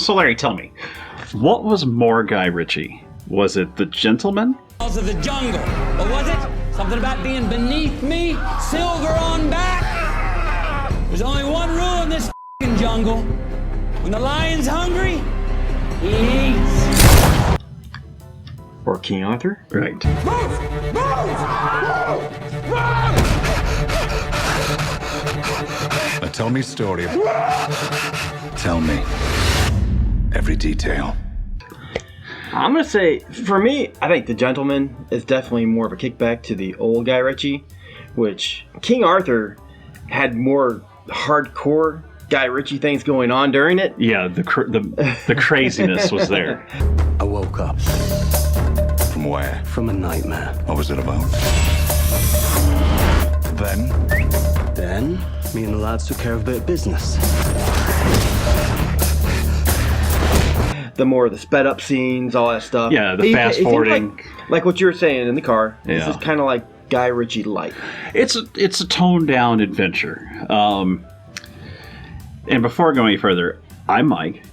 So Larry, tell me, what was more Guy Ritchie? Was it The Gentleman? Of the jungle, or was it something about being beneath me, silver on back? There's only one rule in this f***ing jungle. When the lion's hungry, he eats. Or King Arthur? Right. Move! Move! Move! Now tell me story. Tell me every detail. I'm going to say, for me, I think The Gentleman is definitely more of a kickback to the old Guy Ritchie, which King Arthur had more hardcore Guy Ritchie things going on during it. Yeah, the craziness was there. I woke up From where? from a nightmare. What was it about? Then, Then, me and the lads took care of a bit of business. The more of the sped up scenes, all that stuff. Yeah, the fast forwarding. Like what you were saying in the car. Yeah. This is kind of like Guy Ritchie light. It's a toned down adventure. And before going any further, I'm Mike.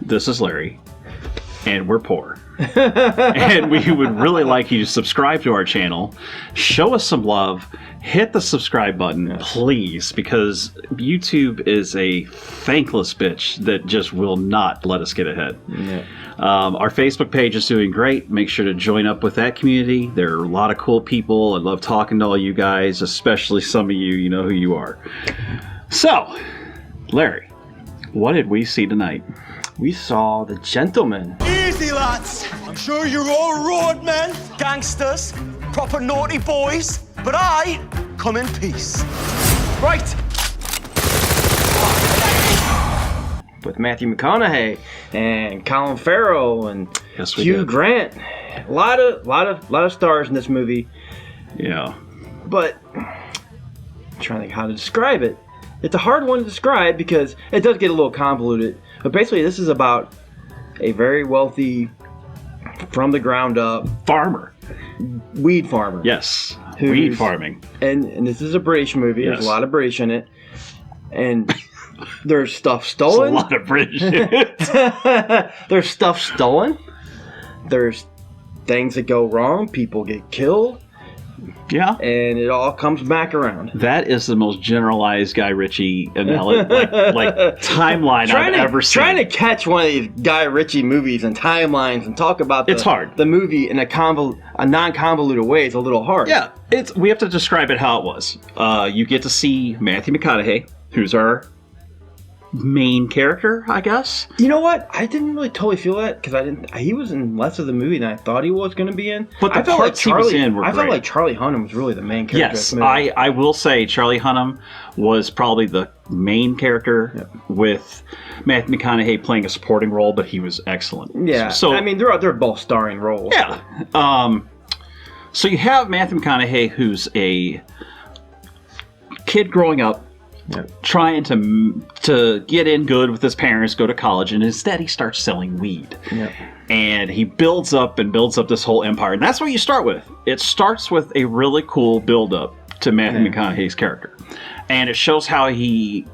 This is Larry, and we're poor. And we would really like you to subscribe to our channel, show us some love, hit the subscribe button, please, because YouTube is a thankless bitch that just will not let us get ahead. Yeah. Our Facebook page is doing great. Make sure to join up with that community. There are a lot of cool people. I love talking to all you guys, especially some of you. You know who you are. So, Larry, what did we see tonight? We saw The Gentleman. Easy, lads. I'm sure you're all roadmen, gangsters, proper naughty boys, but I come in peace. Right. With Matthew McConaughey and Colin Farrell and Yes, we Hugh did. Grant. A lot of stars in this movie. Yeah. But I'm trying to think how to describe it. It's a hard one to describe because it does get a little convoluted. But basically, this is about a very wealthy, from the ground up, Farmer. weed farmer. Yes. Who's- Weed farming. And this is a British movie. Yes. There's a lot of British in it. And there's stuff It's a stolen. lot of British. There's stuff stolen. There's things that go wrong. People get killed. Yeah. And it all comes back around. That is the most generalized Guy Ritchie analogy, like timeline I've ever seen. Trying to catch one of these Guy Ritchie movies and timelines and talk about It's hard. the movie in a non-convoluted way is a little hard. Yeah, we have to describe it how it was. You get to see Matthew McConaughey, who's our main character, I guess. You know what? I didn't really totally feel that because he was in less of the movie than I thought he was going to be in. But the I felt parts he was in were I felt great. like Charlie Hunnam was really the main character. Yes, of the movie. I will say Charlie Hunnam was probably the main character with Matthew McConaughey playing a supporting role, but he was excellent. Yeah. So I mean, they're both starring roles. yeah. So you have Matthew McConaughey, who's a kid growing up, trying to get in good with his parents, go to college, and instead he starts selling weed. Yep. And he builds up this whole empire. And that's what you start with. It starts with a really cool build-up to Matthew McConaughey's character. And it shows how he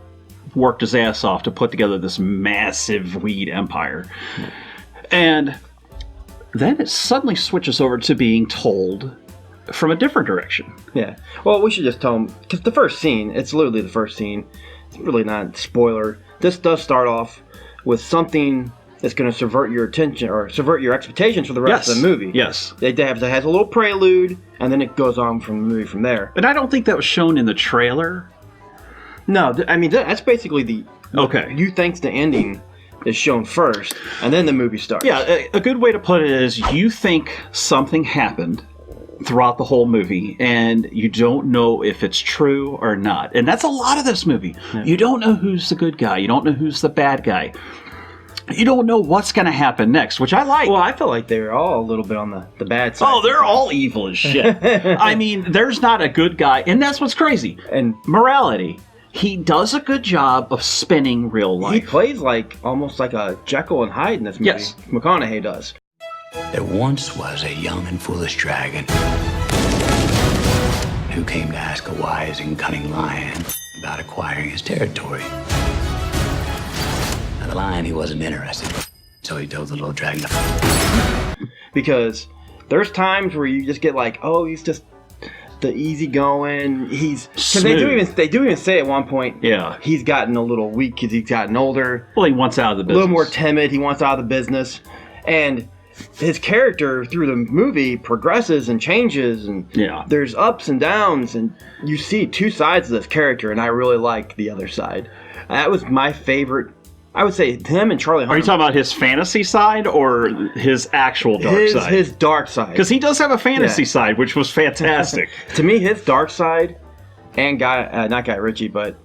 worked his ass off to put together this massive weed empire. And then it suddenly switches over to being told from a different direction. Yeah. Well, we should just tell them, because the first scene, it's literally the first scene. It's really not a spoiler. This does start off with something that's going to subvert your attention or subvert your expectations for the rest of the movie. Yes. It has a little prelude, and then it goes on from the movie from there. And I don't think that was shown in the trailer. No, I mean, that's basically the... Okay. You think the ending is shown first, and then the movie starts. Yeah, a good way to put it is you think something happened throughout the whole movie, and you don't know if it's true or not. And that's a lot of this movie. Yeah. You don't know who's the good guy. You don't know who's the bad guy. You don't know what's going to happen next, which I like. Well, I feel like they're all a little bit on the bad side. Oh, they're all evil as shit. I mean, there's not a good guy, and that's what's crazy. And morality. He does a good job of spinning real life. He plays almost like a Jekyll and Hyde in this movie. Yes. McConaughey does. There once was a young and foolish dragon who came to ask a wise and cunning lion about acquiring his territory. Now, the lion, he wasn't interested. So he told the little dragon. Because there's times where you just get like, oh, he's just the easygoing. He's because they do even say at one point, Yeah. he's gotten a little weak because he's gotten older, Well, he wants out of the a business. little more timid. He wants out of the business, and his character through the movie progresses and changes, and Yeah. there's ups and downs, and you see two sides of this character, and I really like the other side. That was my favorite. I would say him and Charlie Hunnam. Are you talking about his fantasy side or his actual dark side? His dark side. Because he does have a fantasy Yeah. side, which was fantastic. To me, his dark side, and not Guy Ritchie, but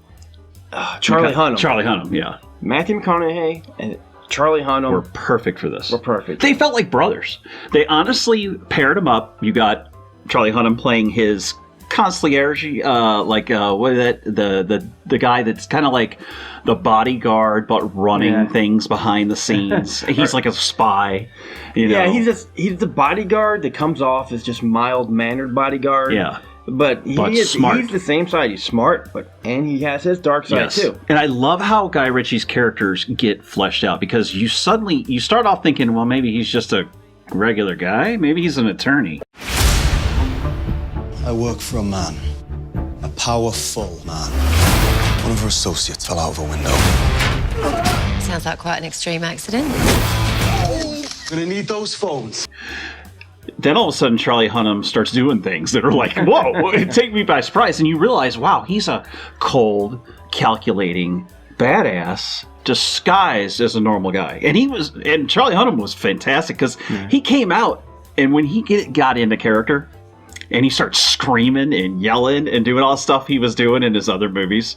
Charlie Hunnam. Charlie Hunnam, yeah. Matthew McConaughey and Charlie Hunnam Were perfect for this. were perfect. They felt like brothers. They honestly paired them up. You got Charlie Hunnam playing his concierge, what is that? The guy that's kind of like the bodyguard, but running things behind the scenes. He's like a spy. You know? Yeah, he's the bodyguard that comes off as just mild mannered bodyguard. Yeah. But he's smart. the same side. He's smart, and he has his dark side too. And I love how Guy Ritchie's characters get fleshed out, because you start off thinking, well, maybe he's just a regular guy. Maybe he's an attorney. I work for a man. A powerful man. One of her associates fell out of a window. Sounds like quite an extreme accident. Gonna need those phones. Then all of a sudden, Charlie Hunnam starts doing things that are like, whoa, take me by surprise. And you realize, wow, he's a cold, calculating, badass, disguised as a normal guy. And Charlie Hunnam was fantastic, because he came out, and when he got into character, and he starts screaming and yelling and doing all the stuff he was doing in his other movies,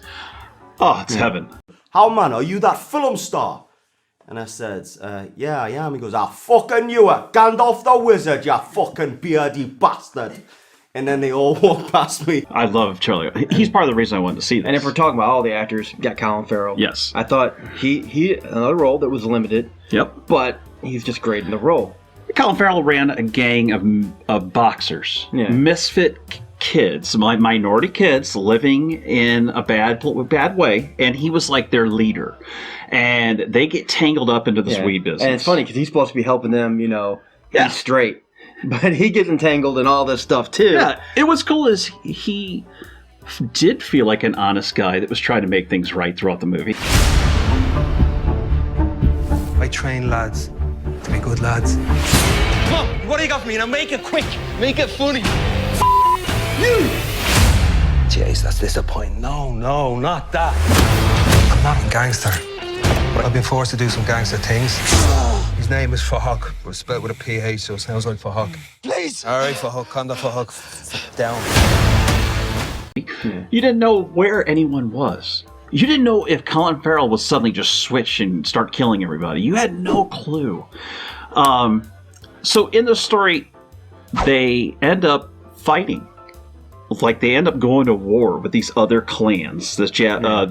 oh, it's heaven. How, man, are you that film star? And I said, yeah, I am. He goes, I fucking knew it. Gandalf the Wizard, you fucking beardy bastard. And then they all walk past me. I love Charlie. He's part of the reason I wanted to see this. And if we're talking about all the actors, you got Colin Farrell. Yes. I thought he another role that was limited. Yep. But he's just great in the role. Colin Farrell ran a gang of boxers, misfit kids, minority kids living in a bad way, and he was like their leader. And they get tangled up into this weed business. And it's funny because he's supposed to be helping them, be straight. But he gets entangled in all this stuff too. Yeah, it was cool as he did feel like an honest guy that was trying to make things right throughout the movie. I train lads to be good lads. Come on, what do you got for me? Now make it quick. Make it funny. You! Jeez, that's disappointing. No, not that. I'm not a gangster, but I've been forced to do some gangster things. His name is Fahok, but it's spelled with a PH, so it sounds like Fahok. Please! All right, Fahok, Conda Fahok. Down. You didn't know where anyone was. You didn't know if Colin Farrell would suddenly just switch and start killing everybody. You had no clue. So in the story, they end up fighting. Like, they end up going to war with these other clans. The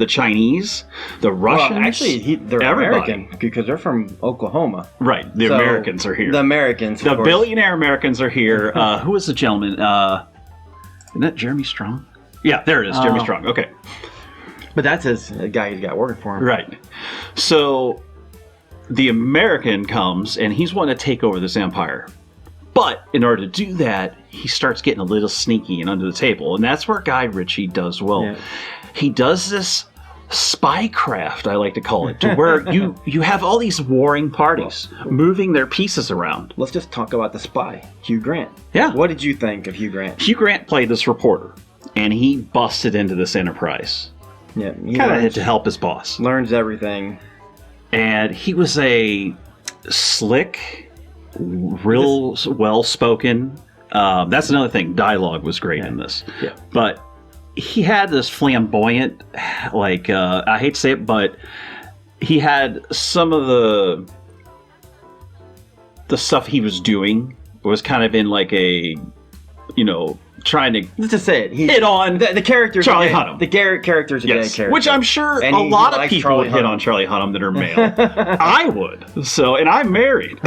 Chinese, the Russians. Well, actually, they're everybody. American because they're from Oklahoma. Right. The Americans are here. The Americans. The billionaire Americans are here. Who is the gentleman? Isn't that Jeremy Strong? Yeah, there it is. Jeremy Strong. Okay. But that's the guy he's got working for him. Right. So the American comes, and he's wanting to take over this empire. But in order to do that, he starts getting a little sneaky and under the table. And that's where Guy Ritchie does well. Yeah. He does this spycraft, I like to call it, to where you have all these warring parties moving their pieces around. Let's just talk about the spy, Hugh Grant. Yeah. What did you think of Hugh Grant? Hugh Grant played this reporter, and he busted into this enterprise. Yeah. Kind of had to help his boss. Learns everything. And he was a slick, real well-spoken. That's another thing. Dialogue was great in this. Yeah. But he had this flamboyant, I hate to say it, but he had some of the stuff he was doing was kind of in like a, trying to let's just say it. Hit on the character's Charlie Hunnam. The character's a gay character. Which I'm sure a lot of people would hit on Charlie Hunnam that are male. I would. So, and I'm married.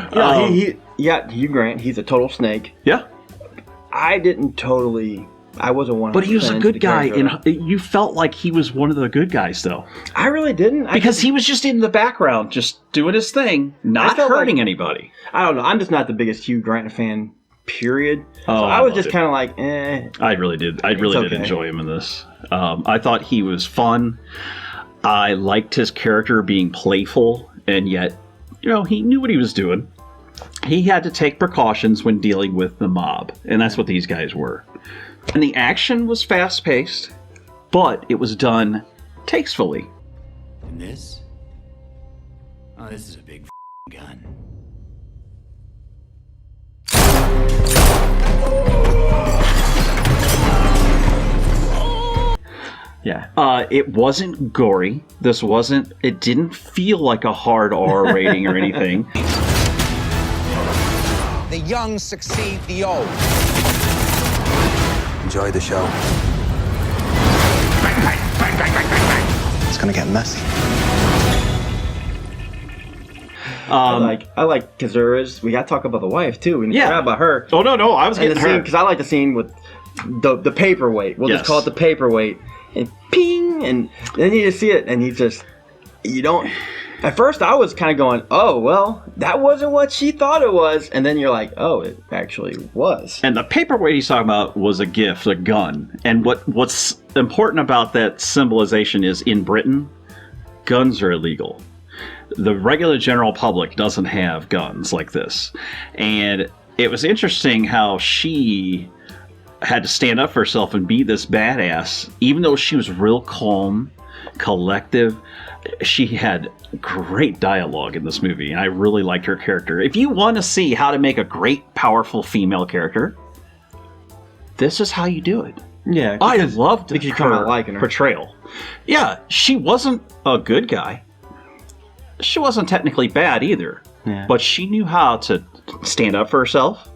But Hugh Grant, he's a total snake. Yeah. I didn't totally I wasn't one. But he was a good guy, and you felt like he was one of the good guys, though. I really didn't. Because he was just in the background, just doing his thing, not hurting anybody. I don't know. I'm just not the biggest Hugh Grant fan, period. Oh, so I was just kind of like, eh. I really did. I really did enjoy him in this. I thought he was fun. I liked his character being playful, and yet, he knew what he was doing. He had to take precautions when dealing with the mob, and that's what these guys were. And the action was fast-paced, but it was done tastefully. And this? Oh, this is a big gun. Yeah. It wasn't gory. It didn't feel like a hard R rating or anything. The young succeed the old. Enjoy the show. It's gonna get messy. I like Kazura's. We gotta talk about the wife too. We forgot about her. Oh no, I was getting her because I like the scene with the paperweight. We'll just call it the paperweight. And ping, and then you just see it, and you don't. At first, I was kind of going, "Oh, well, that wasn't what she thought it was," and then you're like, "Oh, it actually was." And the paperweight he's talking about was a gift, a gun. And what's important about that symbolization is in Britain, guns are illegal. The regular general public doesn't have guns like this, and it was interesting how she had to stand up for herself and be this badass, even though she was real calm, collective. She had great dialogue in this movie, and I really liked her character. If you want to see how to make a great, powerful female character, this is how you do it. Yeah, I loved her portrayal. Yeah, she wasn't a good guy. She wasn't technically bad either, but she knew how to stand up for herself,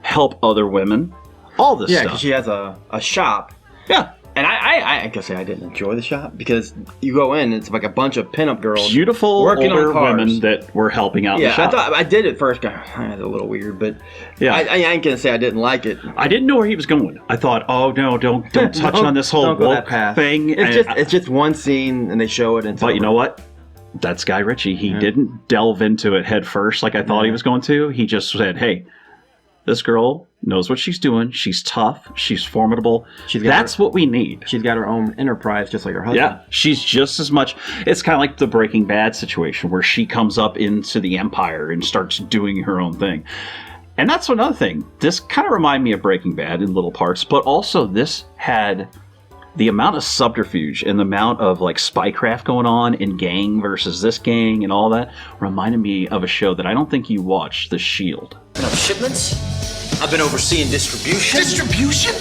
help other women, all this stuff. Yeah, because she has a shop. Yeah. And I can say I didn't enjoy the shop because you go in, it's like a bunch of pinup girls, beautiful working older on cars. women that were helping out. Yeah, the shop. I did at first. It's a little weird, but yeah, I ain't gonna say I didn't like it. I didn't know where he was going. I thought, oh no, don't touch on this whole woke thing. It's just one scene, and they show it. And but you know what? That's Guy Ritchie. He didn't delve into it head first like I thought he was going to. He just said, "Hey, this girl knows what she's doing. She's tough. She's formidable. That's what we need." She's got her own enterprise, just like her husband. Yeah, she's just as much. It's kind of like the Breaking Bad situation where she comes up into the Empire and starts doing her own thing. And that's another thing. This kind of reminded me of Breaking Bad in little parts, but also this had the amount of subterfuge and the amount of like spycraft going on in gang versus this gang and all that reminded me of a show that I don't think you watched, The Shield. Shipments? I've been overseeing distribution. Distribution?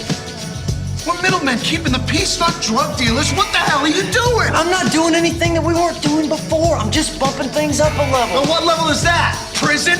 We're middlemen keeping the peace, not drug dealers. What the hell are you doing? I'm not doing anything that we weren't doing before. I'm just bumping things up a level. And what level is that? Prison?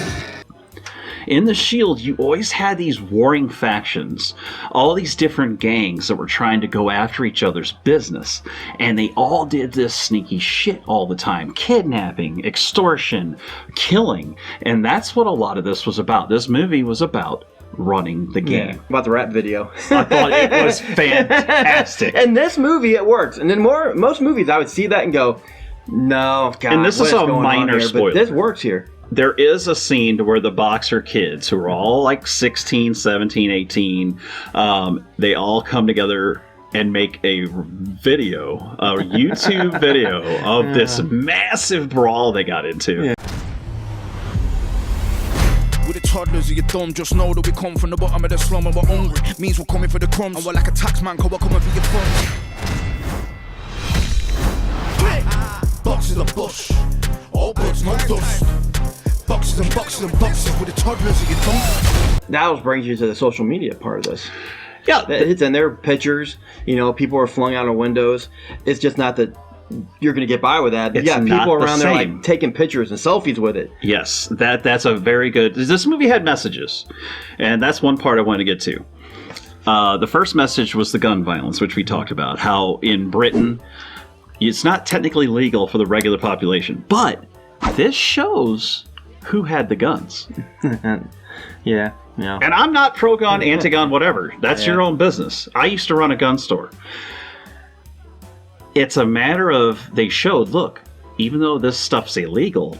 In The Shield, you always had these warring factions, all these different gangs that were trying to go after each other's business, and they all did this sneaky shit all the time. Kidnapping, extortion, killing, and that's what a lot of this was about. This movie was about running the game. Yeah, about the rap video. I thought it was fantastic. In this movie, it works. And then most movies, I would see that and go, no, God, and this is a minor spoiler. But this works here. There is a scene where the boxer kids, who are all like 16, 17, 18, they all come together and make a video, a YouTube video of this massive brawl they got into. Yeah. With the toddlers of your thumb, just know that we come from the bottom of the slum and we're hungry. Means we're coming for the crumbs. And we're like a tax man, cause we're coming for your funds. Boxes of bush, all birds, no dust. Boxes and boxes and boxes with the toddlers of your thumb. That brings you to the social media part of this. Yeah. It's in their pictures, people are flung out of windows. It's just not that you're going to get by with that. It's yeah, not people around the there same. like taking pictures and selfies with it. Yes, that's a very good... This movie had messages, and that's one part I want to get to. The first message was the gun violence, which we talked about. How in Britain, it's not technically legal for the regular population, but this shows who had the guns. Yeah. Yeah. And I'm not pro-gun, anti-gun, whatever. That's your own business. I used to run a gun store. It's a matter of, they showed, look, even though this stuff's illegal,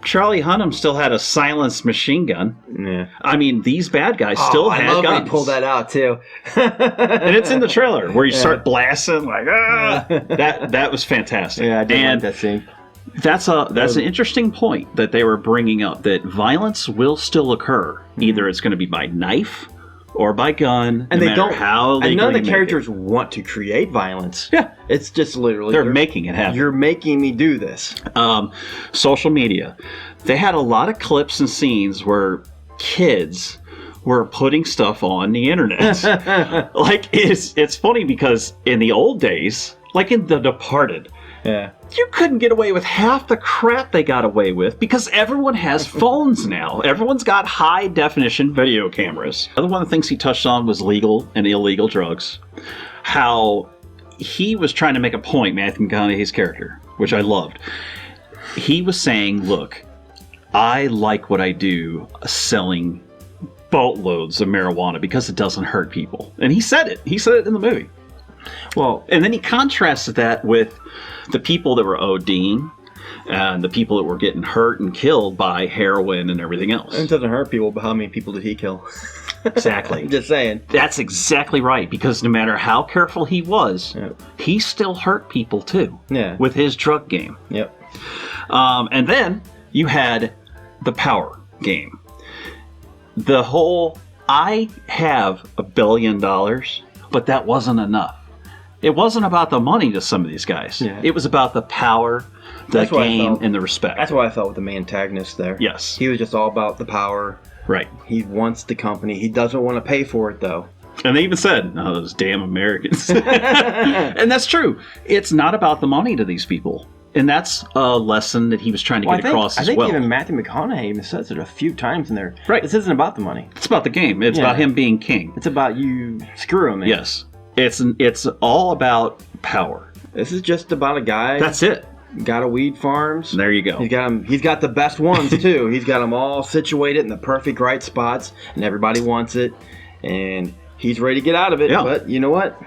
Charlie Hunnam still had a silenced machine gun. Yeah. I mean, these bad guys still had I love guns. when he pulled that out, too. And it's in the trailer where you start blasting like, that was fantastic. Yeah, I did like that scene. That's an interesting point that they were bringing up, that violence will still occur. Either it's going to be by knife or by gun, and no they don't. How and none of the characters want to create violence. Yeah, it's just literally they're making it happen. You're making me do this. Social media, they had a lot of clips and scenes where kids were putting stuff on the internet. Like it's funny because in the old days, like in The Departed. Yeah. You couldn't get away with half the crap they got away with because everyone has phones now. Everyone's got high definition video cameras. Another one of the things he touched on was legal and illegal drugs. How he was trying to make a point, Matthew McConaughey's character, which I loved. He was saying, look, I like what I do selling boatloads of marijuana because it doesn't hurt people. And he said it. He said it in the movie. Well, and then he contrasted that with the people that were ODing and the people that were getting hurt and killed by heroin and everything else. It doesn't hurt people, but how many people did he kill? Exactly. Just saying. That's exactly right, because no matter how careful he was, he still hurt people too. Yeah. With his drug game. Yep. And then you had the power game. The whole, I have $1 billion, but that wasn't enough. It wasn't about the money to some of these guys. Yeah. It was about the power, the game, and the respect. That's what I felt with the main antagonist there. Yes. He was just all about the power. Right. He wants the company. He doesn't want to pay for it, though. And they even said, oh, those damn Americans. And that's true. It's not about the money to these people. And that's a lesson that he was trying to get across as well. I think even Matthew McConaughey even says it a few times in there. Right. This isn't about the money. It's about the game. It's about him being king. It's about you screw him, man. Yes. It's all about power. This is just about a guy. That's it. Got a weed farms. There you go. He's got the best ones too. He's got them all situated in the perfect right spots, and everybody wants it. And he's ready to get out of it. Yeah. But you know what?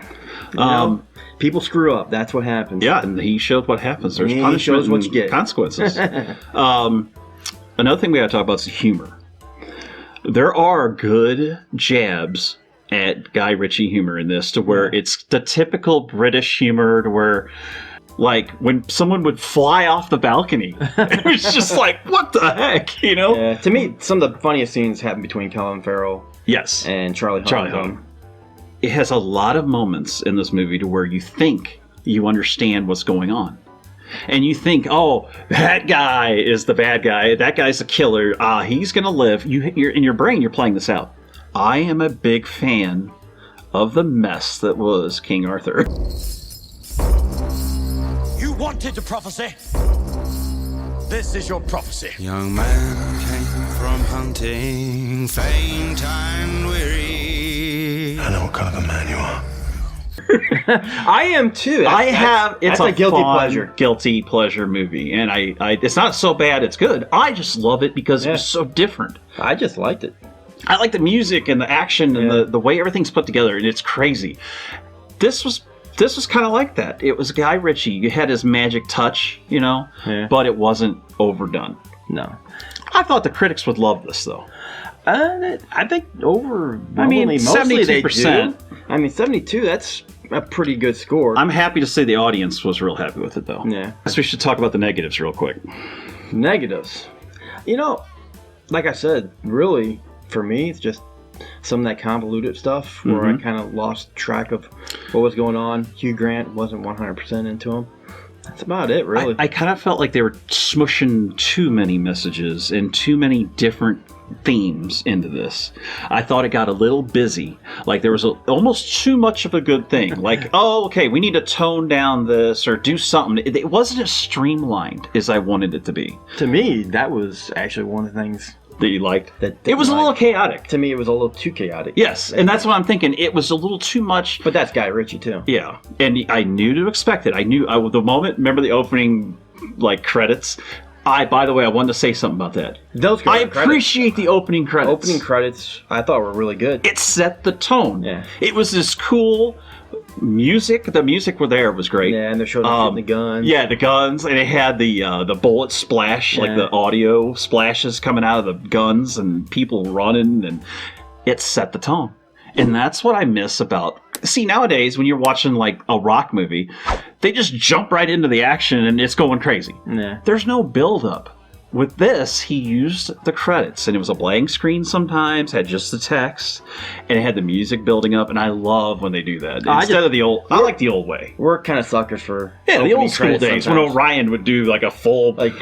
People screw up. That's what happens. Yeah, and he showed what happens. There's punishment shows what you get. Consequences. Another thing we got to talk about is humor. There are good jabs at Guy Ritchie humor in this, to where it's the typical British humor, to where, like, when someone would fly off the balcony, it was just like, what the heck, you know? Yeah, to me, some of the funniest scenes happen between Colin Farrell and Charlie Hunnam. It has a lot of moments in this movie to where you think you understand what's going on. And you think, oh, that guy is the bad guy, that guy's the killer, he's going to live. You're in your brain, you're playing this out. I am a big fan of the mess that was King Arthur. You wanted the prophecy. This is your prophecy. Young man came from hunting, faint and weary. I know what kind of a man you are. I am too. It's a guilty pleasure movie, and I it's not so bad it's good. I just love it because it was so different. I just liked it. I like the music and the action and the way everything's put together, and it's crazy. This was kind of like that. It was Guy Ritchie. You had his magic touch, you know, but it wasn't overdone. No. I thought the critics would love this, though. I think mostly 72%. I mean, 72, that's a pretty good score. I'm happy to say the audience was real happy with it, though. Yeah. So we should talk about the negatives real quick. Negatives. You know, like I said, really, for me, it's just some of that convoluted stuff where I kind of lost track of what was going on. Hugh Grant wasn't 100% into him. That's about it, really. I kind of felt like they were smushing too many messages and too many different themes into this. I thought it got a little busy. Like there was almost too much of a good thing. Like, oh, okay, we need to tone down this or do something. It wasn't as streamlined as I wanted it to be. To me, that was actually one of the things that you liked. It was a little chaotic. To me, it was a little too chaotic. Yes, and that's what I'm thinking. It was a little too much. But that's Guy Ritchie, too. Yeah, and I knew to expect it. I knew, the moment, remember the opening, like, credits? By the way, I wanted to say something about that. Those I appreciate the opening credits. Opening credits, I thought were really good. It set the tone. Yeah. It was this cool music. The music there was great. Yeah, and they showed up the guns. Yeah, the guns, and it had the bullet splash, like the audio splashes coming out of the guns, and people running, and it set the tone. And that's what I miss about. See, nowadays when you're watching like a rock movie, they just jump right into the action and it's going crazy. Yeah. There's no build up. With this, he used the credits, and it was a blank screen sometimes, had just the text, and it had the music building up, and I love when they do that. Instead of the old, I like the old way. We're kind of suckers for the old school days sometimes. when Orion would do like a full like.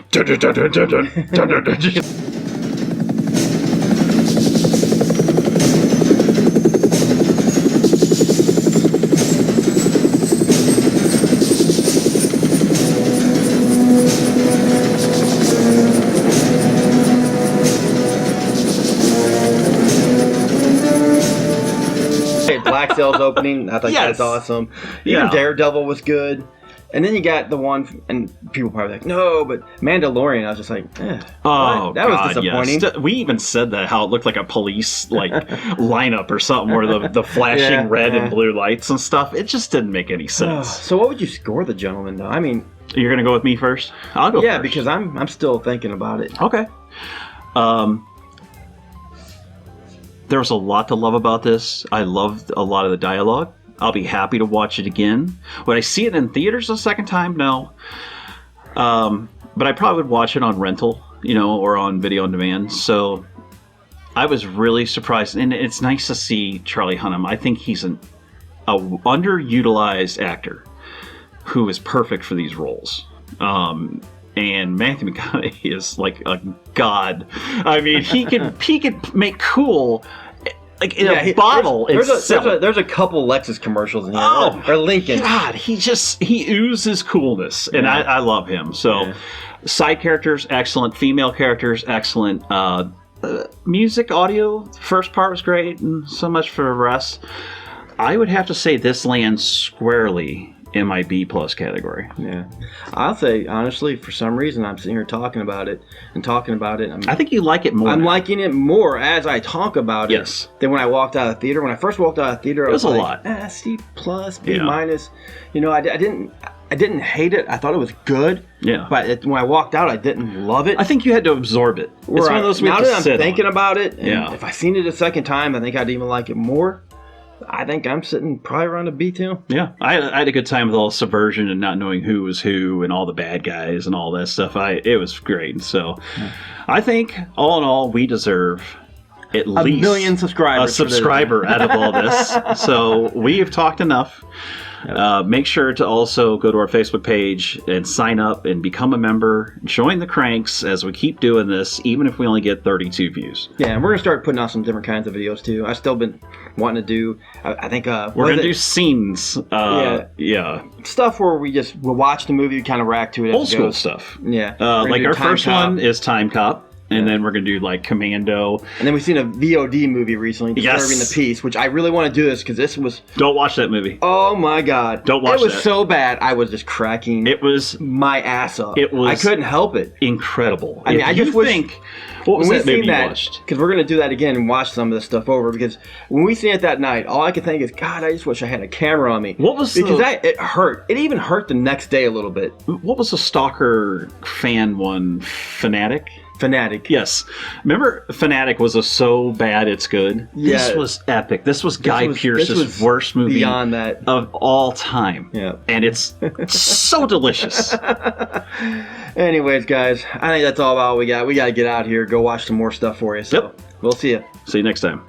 Black Sail's opening, I think Yes. that's awesome. Even Daredevil was good. And then you got the one, and people probably like, no, but Mandalorian, I was just like, Oh, that was disappointing. Yes. We even said that, how it looked like a police like lineup or something, where the flashing red and blue lights and stuff. It just didn't make any sense. So what would you score The Gentleman, though? I mean, you're gonna go with me first? I'll go. Yeah, first. because I'm still thinking about it. Okay. There was a lot to love about this. I loved a lot of the dialogue. I'll be happy to watch it again. Would I see it in theaters a second time? No. But I probably would watch it on rental, or on video on demand. So I was really surprised. And it's nice to see Charlie Hunnam. I think he's a underutilized actor who is perfect for these roles. And Matthew McConaughey is like a god. I mean, he could make cool, like in a bottle. There's a couple Lexus commercials in here, or Lincoln. God, he oozes coolness, and I love him. So, side characters excellent, female characters excellent. Music, audio, first part was great, and so much for the rest. I would have to say this lands squarely in my B+ category. Yeah, I'll say honestly, for some reason, I'm sitting here talking about it. I think you like it more. I'm liking it more as I talk about it than when I walked out of the theater. When I first walked out of the theater, it was like, a lot. C+, B-. I didn't hate it. I thought it was good. Yeah. But when I walked out, I didn't love it. I think you had to absorb it. It's one of those we now have to that I'm sit thinking on. about it, and Yeah. if I seen it a second time, I think I'd even like it more. I think I'm sitting probably around a B2. Yeah, I had a good time with all the subversion and not knowing who was who and all the bad guys and all that stuff. It was great. So I think, all in all, we deserve at least 1 million subscribers. A subscriber out of all this. So we have talked enough. Make sure to also go to our Facebook page and sign up and become a member. Join the Cranks as we keep doing this, even if we only get 32 views. Yeah, and we're going to start putting out some different kinds of videos, too. I've still been wanting to do, I think... we're going to do scenes. Yeah. Stuff where we'll watch the movie, kind of react to it as Old it school goes. stuff. Yeah. Like our first one is Time Cop. And then we're going to do like Commando. And then we've seen a VOD movie recently, Disturbing the Peace, which I really want to do this because this was... Don't watch that movie. Oh my God. Don't watch that. It was so bad, I was just cracking my ass up. I couldn't help it. Incredible. I mean, I just wish... think... What was that movie you watched? Because we're going to do that again and watch some of this stuff over. Because when we seen it that night, all I could think is, God, I just wish I had a camera on me. What was it hurt. It even hurt the next day a little bit. What was the Stalker fan one? Fanatic? Yes. Remember Fanatic was a so bad it's good? Yeah. This was epic. This was Guy Pearce's worst movie beyond that of all time. Yeah. And it's so delicious. Anyways, guys, I think that's all we got. We got to get out here, go watch some more stuff for you. So we'll see you. See you next time.